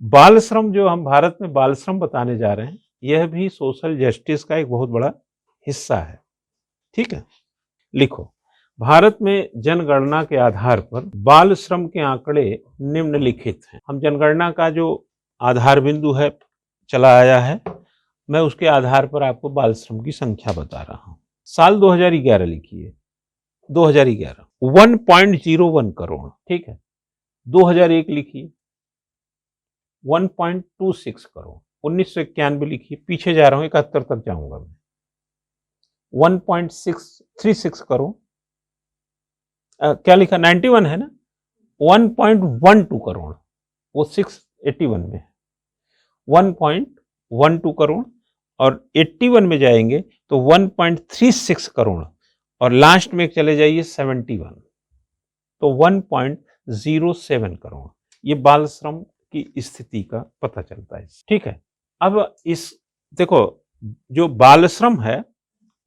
बाल श्रम जो हम भारत में बाल श्रम बताने जा रहे हैं, यह भी सोशल जस्टिस का एक बहुत बड़ा हिस्सा है। ठीक है, लिखो, भारत में जनगणना के आधार पर बाल श्रम के आंकड़े निम्नलिखित हैं। हम जनगणना का जो आधार बिंदु है चला आया है, मैं उसके आधार पर आपको बाल श्रम की संख्या बता रहा हूं। साल 2011 लिखिए, 2011 1.01 करोड़। ठीक है, 2001 लिखिए 1.26 करोड़, 1991 लिखिए, पीछे जा रहा हूं 71 तक जाऊंगा मैं, 1.636 करोड़, क्या लिखा 91 है ना, 1.12 करोड़, वो 681 में है, 1.12 करोड़, और 81 में जाएंगे तो 1.36 करोड़, और लास्ट में चले जाइए 71 तो 1.07 करोड़। ये बाल श्रम की स्थिति का पता चलता है। ठीक है, अब इस देखो, जो बाल श्रम है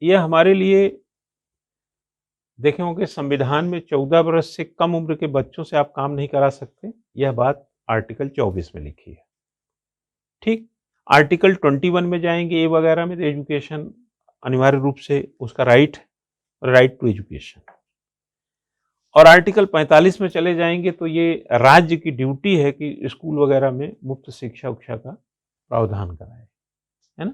यह हमारे लिए, देखे होंगे संविधान में 14 वर्ष से कम उम्र के बच्चों से आप काम नहीं करा सकते, यह बात आर्टिकल 24 में लिखी है। ठीक, आर्टिकल 21 में जाएंगे ए वगैरह में, तो एजुकेशन अनिवार्य रूप से उसका राइट टू एजुकेशन, और आर्टिकल 45 में चले जाएंगे तो ये राज्य की ड्यूटी है कि स्कूल वगैरह में मुफ्त शिक्षा उक्षा का प्रावधान कराए, है ना।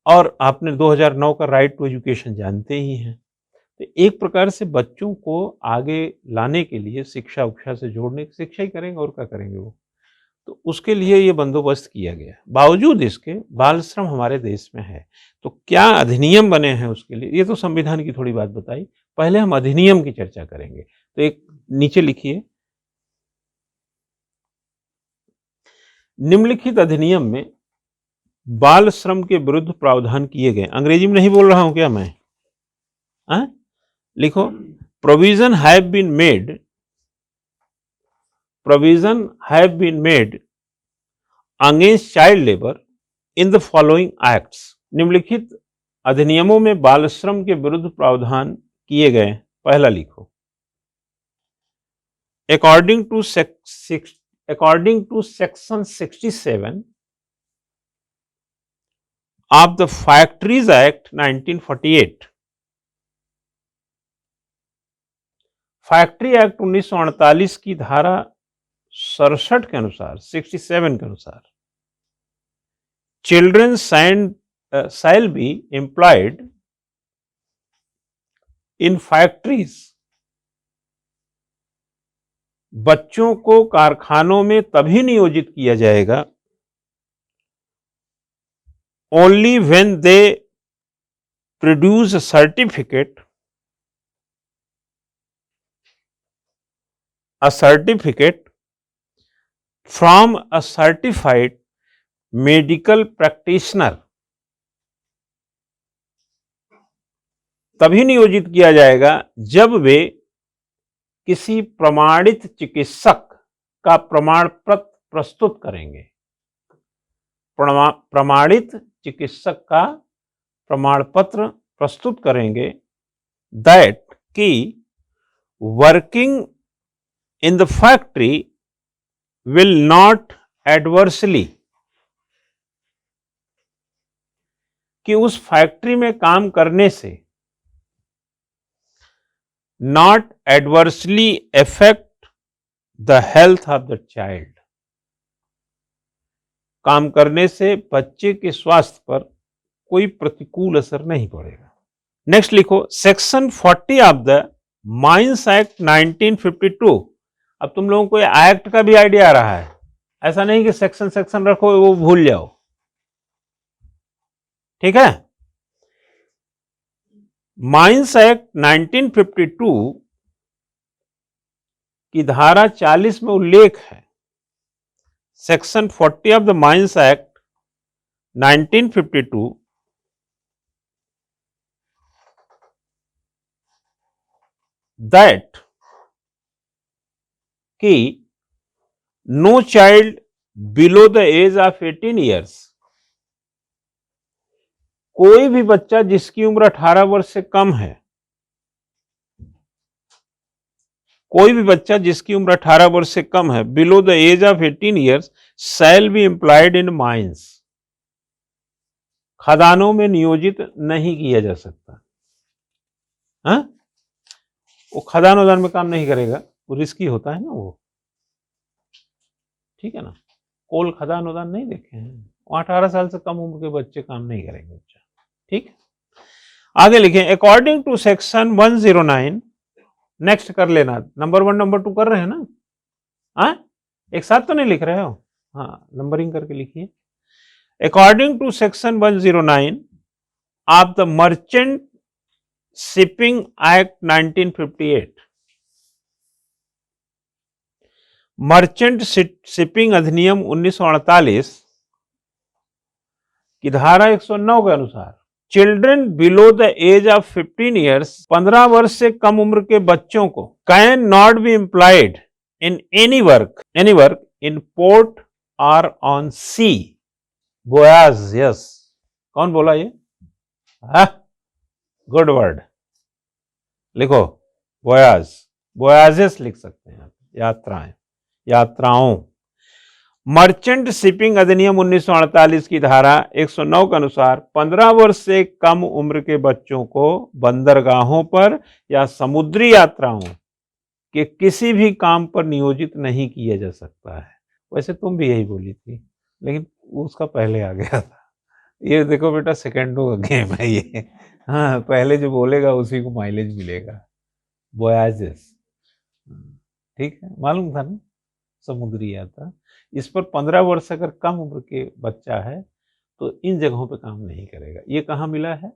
और आपने 2009 का राइट टू एजुकेशन जानते ही हैं। तो एक प्रकार से बच्चों को आगे लाने के लिए शिक्षा उक्षा से जोड़ने, शिक्षा ही करेंगे और क्या करेंगे वो, तो उसके लिए ये बंदोबस्त किया गया। बावजूद इसके बाल श्रम हमारे देश में है, तो क्या अधिनियम बने हैं उसके लिए, ये तो संविधान की थोड़ी बात बताई, पहले हम अधिनियम की चर्चा करेंगे। तो एक नीचे लिखिए, निम्नलिखित अधिनियम में बाल श्रम के विरुद्ध प्रावधान किए गए। अंग्रेजी में नहीं बोल रहा हूं क्या मैं, लिखो, provision have been made against child labour in the following acts. निम्नलिखित अधिनियमों में बाल श्रम के विरुद्ध प्रावधान किए गए। पहला लिखो, according to section 67 of the Factories Act 1948, Factory Act 1948 की धारा 67 के अनुसार, 67 के अनुसार, children shall be employed in factories, बच्चों को कारखानों में तभी नियोजित किया जाएगा only when they produce a certificate from a certified medical practitioner, तभी नियोजित किया जाएगा जब वे किसी प्रमाणित चिकित्सक का प्रमाण पत्र प्रस्तुत करेंगे। प्रमाणित चिकित्सक का प्रमाण पत्र प्रस्तुत करेंगे, दैट की working in the factory will not adversely, कि उस फैक्ट्री में काम करने से not adversely affect the health of the child, काम करने से बच्चे के स्वास्थ्य पर कोई प्रतिकूल असर नहीं पड़ेगा। नेक्स्ट लिखो, section 40 of the mines act 1952। अब तुम लोगों को एक्ट का भी आइडिया आ रहा है, ऐसा नहीं कि सेक्शन रखो वो भूल जाओ। ठीक है, माइंस एक्ट 1952 की धारा 40 में उल्लेख है, section 40 of the mines act 1952, that कि no child below the age of 18 years, कोई भी बच्चा जिसकी उम्र 18 वर्ष से कम है, कोई भी बच्चा जिसकी उम्र 18 वर्ष से कम है, below the age of 18 years, shall be employed in mines. खदानों में नियोजित नहीं किया जा सकता। हाँ, वो खदान वदान में काम नहीं करेगा, वो रिस्की होता है ना वो, ठीक है ना। कोल खदान वदान नहीं देखे हैं, 18 साल से कम उम्र के बच्चे काम नहीं करेंगे बच्चा, ठीक। आगे लिखें, अकॉर्डिंग टू सेक्शन 109, नेक्स्ट कर लेना, नंबर 1 नंबर 2 कर रहे हैं ना। हाँ, एक साथ तो नहीं लिख रहे हो, हाँ नंबरिंग करके लिखिए। According to section 109 of the Merchant Shipping Act 1958, Merchant Shipping अधिनियम 1948 की धारा 109 के अनुसार children below the age of 15 years, 15 वर्ष से कम उम्र के बच्चों को can not be employed in any work in port और ऑन सी। बोयाज, यस, कौन बोला ये? गुड वर्ड, लिखो बोयाज, बोयाजेस लिख सकते हैं, यात्राएं, यात्राओं। मर्चेंट शिपिंग अधिनियम 1948 की धारा 109 के अनुसार 15 वर्ष से कम उम्र के बच्चों को बंदरगाहों पर या समुद्री यात्राओं के किसी भी काम पर नियोजित नहीं किया जा सकता है। वैसे तुम भी यही बोली थी, लेकिन उसका पहले आ गया था। ये देखो बेटा, सेकेंडों का गेम है ये। हाँ, पहले जो बोलेगा उसी को माइलेज मिलेगा। वोयाजेस, ठीक है, मालूम था ना, समुद्री यात्रा। इस पर 15 वर्ष अगर कम उम्र के बच्चा है तो इन जगहों पे काम नहीं करेगा। ये कहाँ मिला है?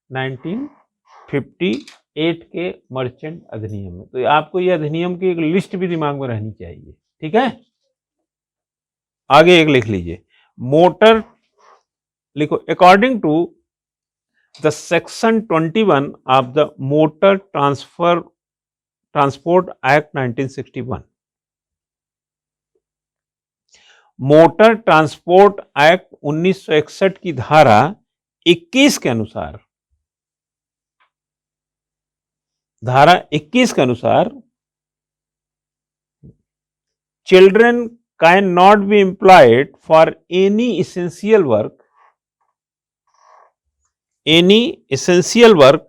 1958 के मर्चेंट अधिनियम में। तो आपको ये अधिनियम की एक लिस्ट भी दिमाग में रहनी चाहिए, ठीक है। आगे एक लिख लीजिए, मोटर, लिखो, according to the section 21 of the Motor Transport Act 1961, Motor Transport Act 1961 की धारा 21 के अनुसार, धारा 21 के अनुसार children can not be employed for any essential work,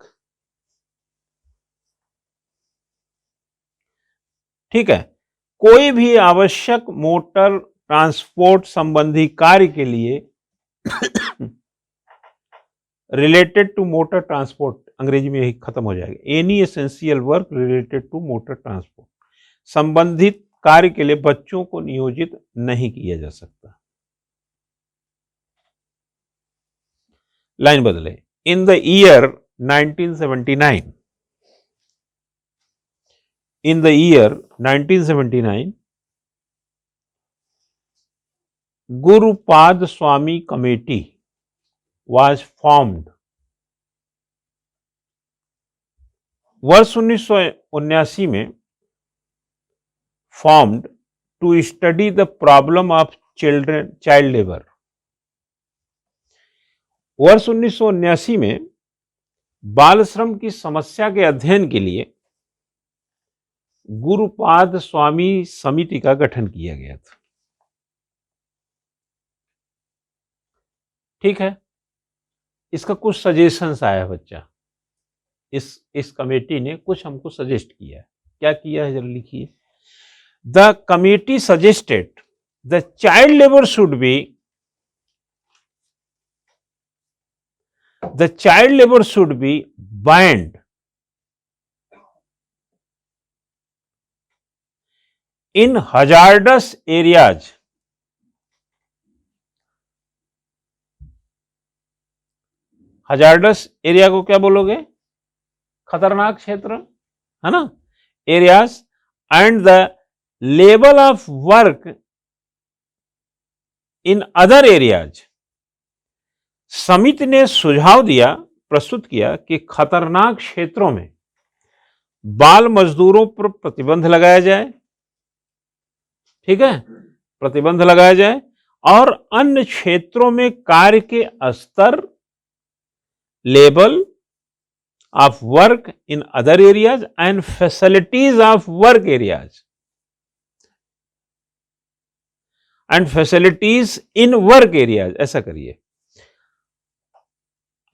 ठीक है, कोई भी आवश्यक मोटर ट्रांसपोर्ट संबंधी कार्य के लिए रिलेटेड टू मोटर ट्रांसपोर्ट, अंग्रेजी में यही खत्म हो जाएगा, any essential work related to motor transport, संबंधित कार्य के लिए बच्चों को नियोजित नहीं किया जा सकता। लाइन बदले, in the year 1979, in the year 1979, Gurupad Swami Committee was formed. वर्ष 1979 में formed to study the problem of child labor. वर्ष 1979 में बाल श्रम की समस्या के अध्ययन के लिए गुरुपाद स्वामी समिति का गठन किया गया था, ठीक है। इसका कुछ सजेशंस आया बच्चा, इस कमेटी ने कुछ हमको सजेस्ट किया है। क्या किया है जरा लिखिए। The committee suggested the child labour should be band in hazardous areas, hazardous area को क्या बोलोगे? खतरनाक क्षेत्र, है ना, areas, and the level of work in other areas. समिति ने सुझाव दिया, प्रस्तुत किया कि खतरनाक क्षेत्रों में बाल मजदूरों पर प्रतिबंध लगाया जाए, ठीक है, प्रतिबंध लगाया जाए, और अन्य क्षेत्रों में कार्य के स्तर, level of work in other areas and facilities of work areas and facilities in work areas, ऐसा करिए।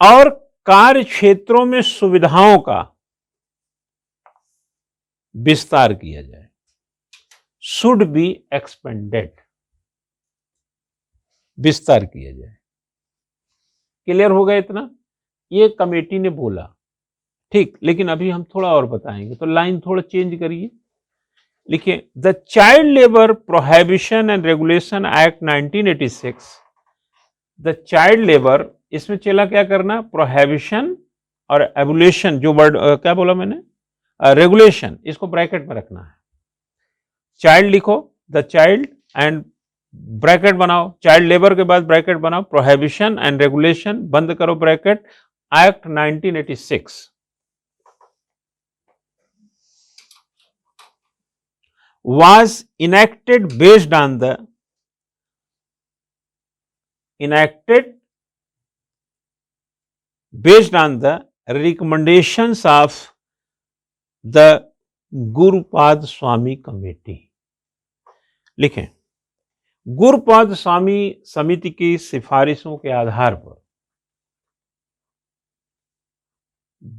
और कार्य क्षेत्रों में सुविधाओं का विस्तार किया जाए, शुड बी एक्सपेंडेड, विस्तार किया जाए। क्लियर हो गया इतना? ये कमेटी ने बोला, ठीक। लेकिन अभी हम थोड़ा और बताएंगे, तो लाइन थोड़ा चेंज करिए, लिखिए the child labour prohibition and regulation act 1986। The child labour, इसमें चला क्या करना, प्रोहिबिशन और एबुलेशन, जो वर्ड क्या बोला मैंने, रेगुलेशन, इसको ब्रैकेट में रखना है। चाइल्ड लिखो, द चाइल्ड एंड ब्रैकेट बनाओ, चाइल्ड लेबर के बाद ब्रैकेट बनाओ, प्रोहिबिशन एंड रेगुलेशन बंद करो bracket, act 1986 was enacted based on the recommendations of the Gurupad Swami committee. लिखें, गुरुपाद स्वामी समिति की सिफारिशों के आधार पर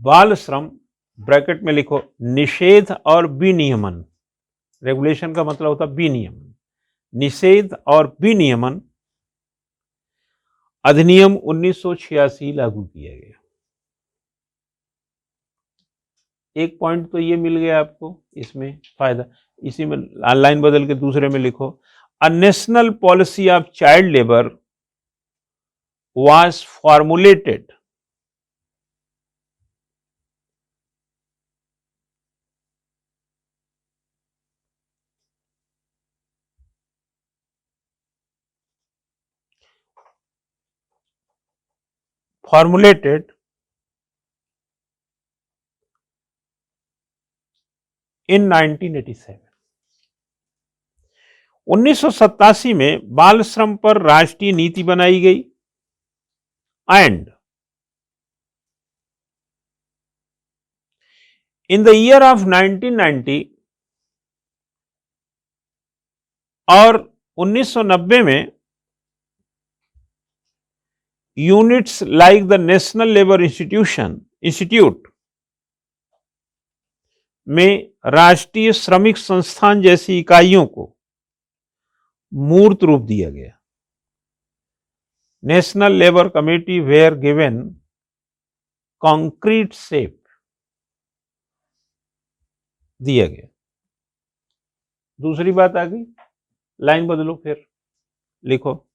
बाल श्रम, ब्रैकेट में लिखो, निषेध और विनियमन, रेगुलेशन का मतलब होता है विनियमन, निषेध और विनियमन अधिनियम 1986 लागू किया गया। एक पॉइंट तो ये मिल गया आपको इसमें फायदा। इसी में लाइन बदल के दूसरे में लिखो, a national policy of child labour was formulated in 1987। 1987 में बाल श्रम पर राष्ट्रीय नीति बनाई गई and in the year of 1990 और 1990 में units like the national labour institute में राष्ट्रीय श्रमिक संस्थान जैसी इकाइयों को मूर्त रूप दिया गया। National labour committee were given concrete shape दिया गया। दूसरी बात आ गई, लाइन बदलो, फिर लिखो,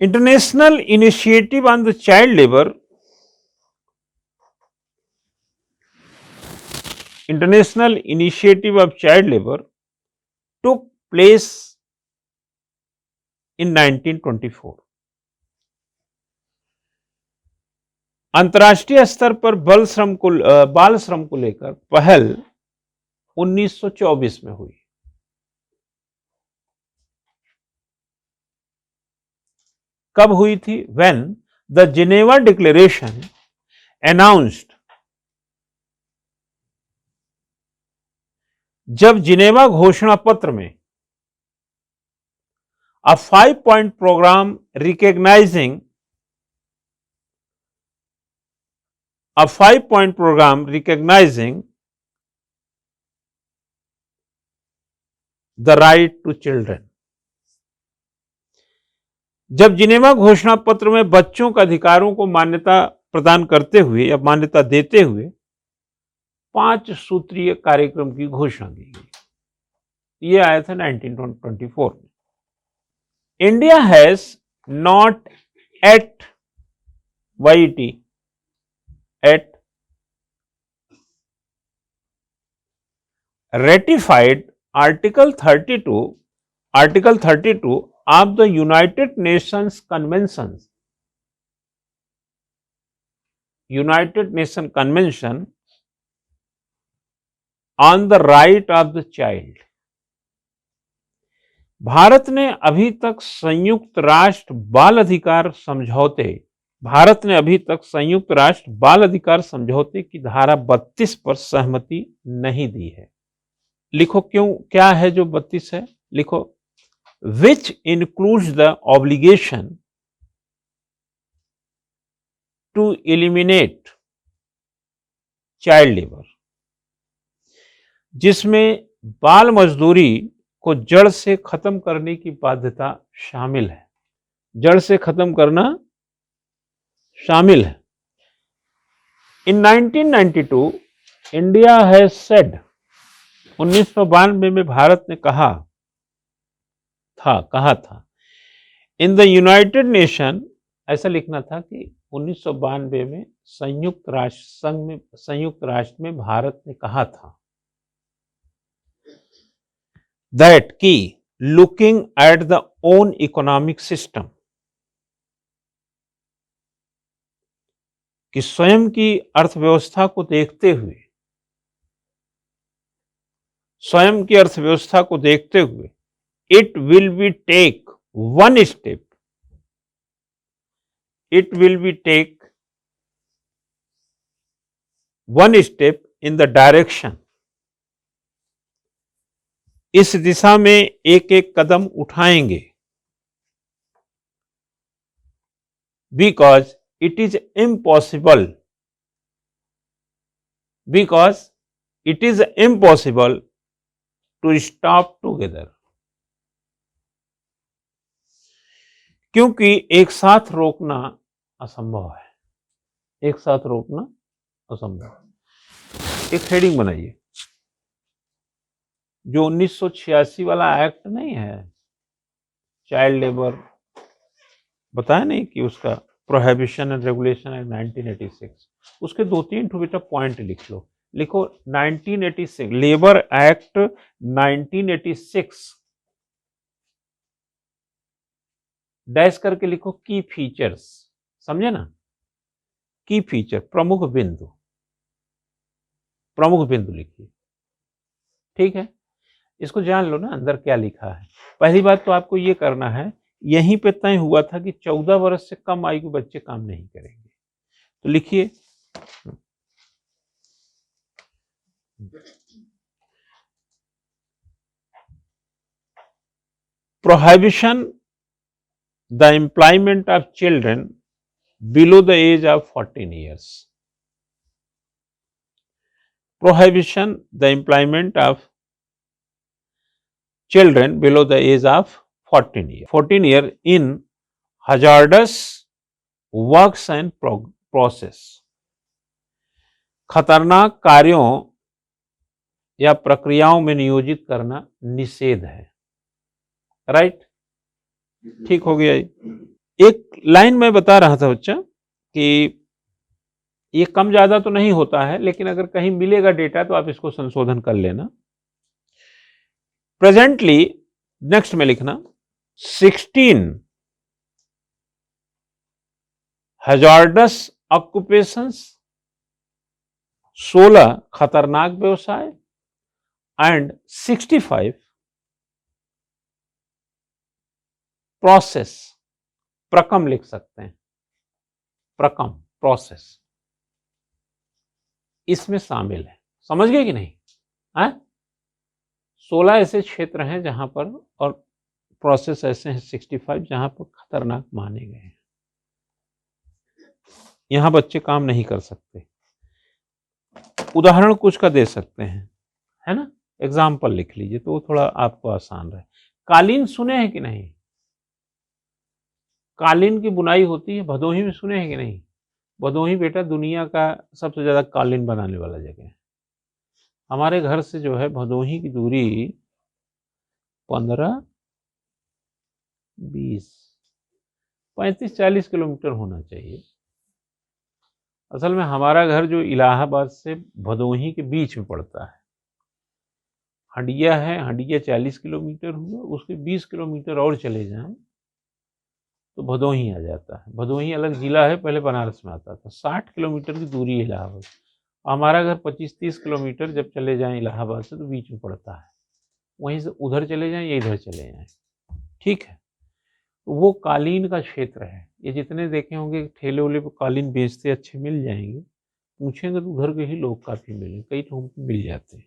international initiative on the child labour, International Initiative of Child Labor took place in 1924। अंतर्राष्ट्रीय स्तर पर बाल श्रम को लेकर पहल 1924 में हुई। कब हुई थी? When the Geneva Declaration announced, जब जिनेवा घोषणा पत्र में a 5-point program recognizing the right to children, जब जिनेवा घोषणा पत्र में बच्चों के अधिकारों को मान्यता प्रदान करते हुए या मान्यता देते हुए 5 सूत्रीय कार्यक्रम की घोषणा की गई। ये आया था 1924 में। India has not at ratified Article 32 of the United Nations Convention on the right of the child। Bharat ने अभी तक संयुक्त राष्ट्र बाल अधिकार समझौते भारत ने अभी तक संयुक्त राष्ट्र बाल अधिकार समझौते की धारा 32 पर सहमति नहीं दी है। लिखो क्यों, क्या है जो 32 है, लिखो which includes the obligation to eliminate child labour, जिसमें बाल मजदूरी को जड़ से खत्म करने की बाध्यता शामिल है। जड़ से खत्म करना शामिल है। इन 1992 इंडिया हैज सेड, 1992 में भारत ने कहा था इन द यूनाइटेड नेशन, ऐसा लिखना था कि 1992 में संयुक्त राष्ट्र में भारत ने कहा था दैट की looking at the own economic system, कि स्वयं की अर्थव्यवस्था को देखते हुए, स्वयं की अर्थव्यवस्था को देखते हुए it will be take one step, it will be take one step in the direction, इस दिशा में एक एक कदम उठाएंगे, because it is impossible to stop together, क्योंकि एक साथ रोकना असंभव है, एक साथ रोकना असंभव। एक हेडिंग बनाइए, जो 1986 वाला एक्ट नहीं है, चाइल्ड लेबर, बताया नहीं कि उसका प्रोहिबिशन एंड रेगुलेशन एक्ट 1986, उसके 2-3 ठो बेटा पॉइंट लिख लो। लिखो 1986 लेबर एक्ट 1986 डैश करके लिखो की फीचर्स, समझे ना, की फीचर, प्रमुख बिंदु लिखिए, ठीक है। इसको जान लो ना अंदर क्या लिखा है। पहली बात तो आपको ये करना है, यहीं पे तय हुआ था कि 14 वर्ष से कम आयु के बच्चे काम नहीं करेंगे, तो लिखिए prohibition the employment of children below the age of 14 years. Prohibition the employment of children below the age of 14 years in hazardous works and process. खतरनाक कार्यों या प्रक्रियाओं में नियोजित करना निषेध है, राइट? ठीक हो गया। एक लाइन मैं बता रहा था बच्चा कि ये कम ज्यादा तो नहीं होता है, लेकिन अगर कहीं मिलेगा डेटा तो आप इसको संशोधन कर लेना। प्रेजेंटली नेक्स्ट में लिखना 16 हैजार्डस ऑक्यूपेशंस, 16 खतरनाक व्यवसाय एंड 65 प्रोसेस, प्रकम लिख सकते हैं, प्रकम प्रोसेस इसमें शामिल है। समझ गए कि नहीं? 16 ऐसे क्षेत्र हैं जहां पर, और प्रोसेस ऐसे हैं 65 जहां पर खतरनाक माने गए हैं, यहां बच्चे काम नहीं कर सकते। उदाहरण कुछ का दे सकते हैं, है ना, एग्जाम्पल लिख लीजिए तो थोड़ा आपको आसान रहे। कालीन सुने हैं कि नहीं? कालीन की बुनाई होती है भदोही में, सुने हैं कि नहीं? भदोही बेटा दुनिया का सबसे ज्यादा कालीन बनाने वाला जगह है। हमारे घर से जो है भदोही की दूरी 15, 20, 35, 40 किलोमीटर होना चाहिए। असल में हमारा घर जो इलाहाबाद से भदोही के बीच में पड़ता है, हंडिया है, हंडिया 40 किलोमीटर हुआ, उसके 20 किलोमीटर और चले जाएं तो भदोही आ जाता है। भदोही अलग जिला है, पहले बनारस में आता था। 60 किलोमीटर की दूरी है इलाहाबाद। हमारा घर 25-30 किलोमीटर जब चले जाएं इलाहाबाद से तो बीच में पड़ता है, वहीं से उधर चले जाएं या इधर चले जाएं, ठीक है। वो कालीन का क्षेत्र है, ये जितने देखे होंगे ठेले वेले पे कालीन बेचते अच्छे मिल जाएंगे, पूछेंगे तो उधर के ही लोग काफी मिलेंगे, कई लोग मिल जाते हैं।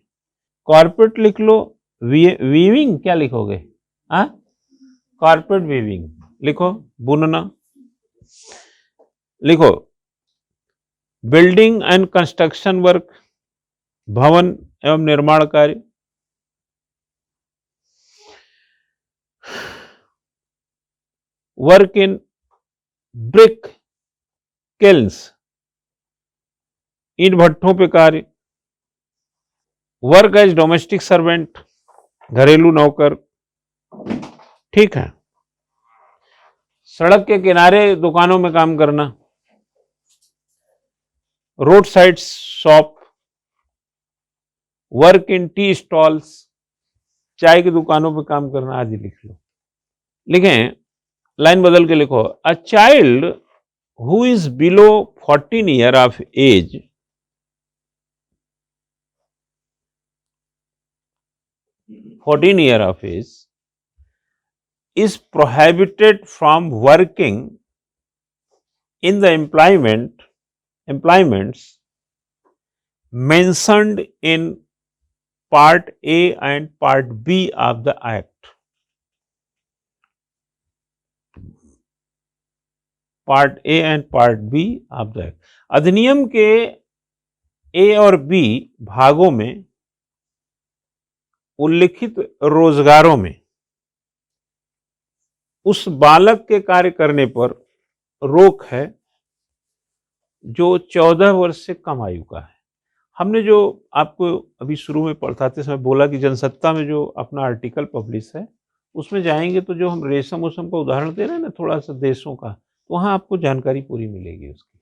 कॉर्पोरेट लिख लो, वीविंग क्या लिखोगे? हाँ, कॉर्पोरेट वीविंग लिखो, बुनना लिखो। बिल्डिंग एंड कंस्ट्रक्शन वर्क, भवन एवं निर्माण कार्य। वर्क इन ब्रिक किल्स, ईंट भट्ठों पे कार्य। वर्क एज डोमेस्टिक सर्वेंट, घरेलू नौकर। ठीक है। सड़क के किनारे दुकानों में काम करना, road side shop. Work in tea stalls, चाय की दुकानों पे काम करना आदि लिख लो। लिखें, लाइन बदल के लिखो, a child who is below 14 year of age, 14 year of age is prohibited from working in the employments mentioned in Part A and Part B of the Act. Part A and Part B of the Act. अधिनियम के A और B भागों में उल्लिखित रोजगारों में उस बालक के कार्य करने पर रोक है जो 14 वर्ष से कम आयु का है। हमने जो आपको अभी शुरू में पढ़ाते समय बोला कि जनसत्ता में जो अपना आर्टिकल पब्लिश है, उसमें जाएंगे तो जो हम रेशम उसम का उदाहरण दे रहे हैं ना थोड़ा सा देशों का, तो वहां आपको जानकारी पूरी मिलेगी उसकी।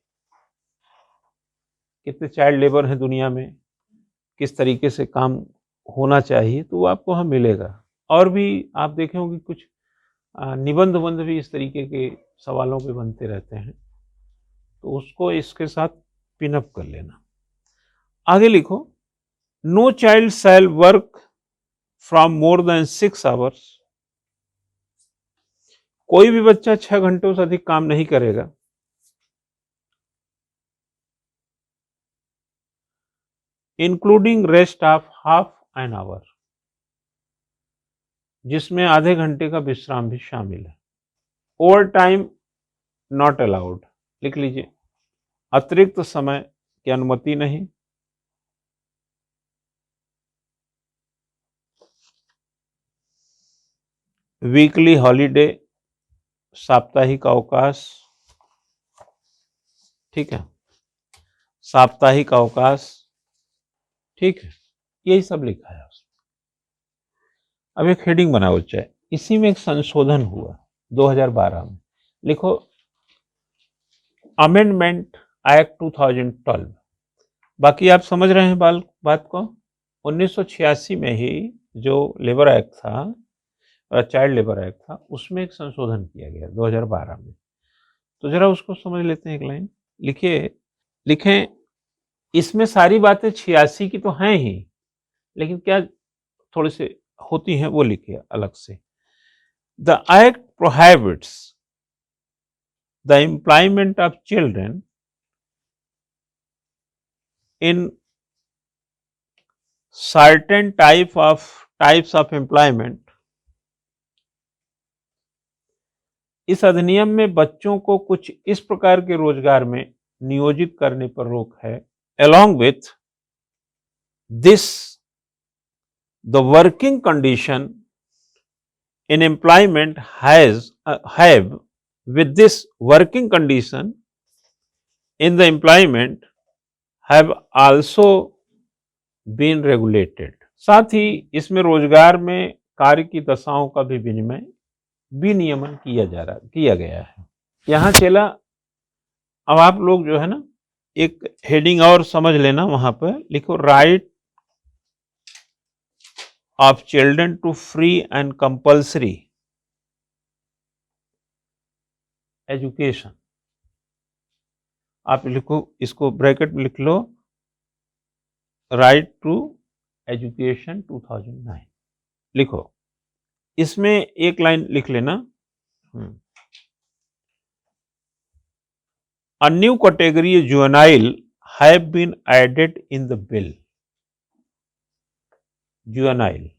कितने चाइल्ड लेबर हैं दुनिया में, किस तरीके से काम होना चाहिए, तो वो आपको वहाँ मिलेगा। और भी आप देखे होंगे कुछ निबंध बंध भी इस तरीके के सवालों पे बनते रहते हैं, तो उसको इसके साथ पिनअप कर लेना। आगे लिखो, no child shall work from more than 6 hours, कोई भी बच्चा 6 घंटों से अधिक काम नहीं करेगा। Including rest of half an hour, जिसमें आधे घंटे का विश्राम भी शामिल है। ओवर टाइम नॉट अलाउड, लिख लीजिए, अतिरिक्त समय की अनुमति नहीं। वीकली हॉलीडे, साप्ताहिक अवकाश। ठीक है, साप्ताहिक अवकाश। ठीक है, यही सब लिखा है उसमें। अब एक हेडिंग बनाओ चाहे, इसी में एक संशोधन हुआ 2012 में, लिखो अमेंडमेंट एक्ट 2012। बाकी आप समझ रहे हैं बात को। 1986 में ही जो लेबर एक्ट था, चाइल्ड लेबर एक्ट था, उसमें एक संशोधन किया गया 2012 में। तो जरा उसको समझ लेते हैं। एक लाइन लिखिए, लिखें, इसमें सारी बातें 86 की तो हैं ही, लेकिन क्या थोड़ी से होती हैं वो लिखिए अलग से। The act prohibits the employment of children in certain types of employment। इस अधिनियम में बच्चों को कुछ इस प्रकार के रोजगार में नियोजित करने पर रोक है। along with this the working condition in employment have with this working condition in the employment have also been regulated। साथ ही इसमें रोजगार में कार्य की दशाओं का भी विनियमन किया गया है। यहाँ चला, अब आप लोग जो है ना एक हेडिंग और समझ लेना, वहां पर लिखो right of children to free and compulsory education. आप लिखो, इसको ब्रैकेट में लिख लो, राइट टू एजुकेशन 2009 लिखो। इसमें एक लाइन लिख लेना, A new category juvenile have been added in the bill. Juvenile,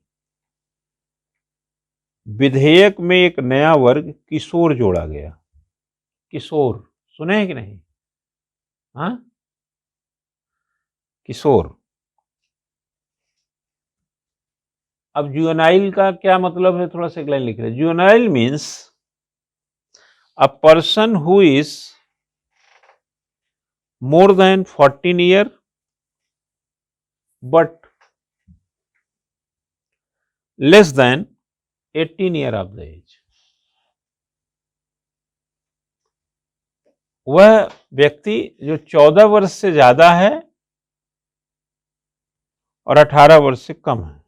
विधेयक में एक नया वर्ग किशोर जोड़ा गया। किशोर सुने हैं कि नहीं? हाँ, किशोर। अब जुवेनाइल का क्या मतलब है, थोड़ा सा एक लाइन लिख रहे हैं। Juvenile means a person who is more than 14 year but less than 18 year of the age। वह व्यक्ति जो 14 वर्ष से ज्यादा है और 18 वर्ष से कम है।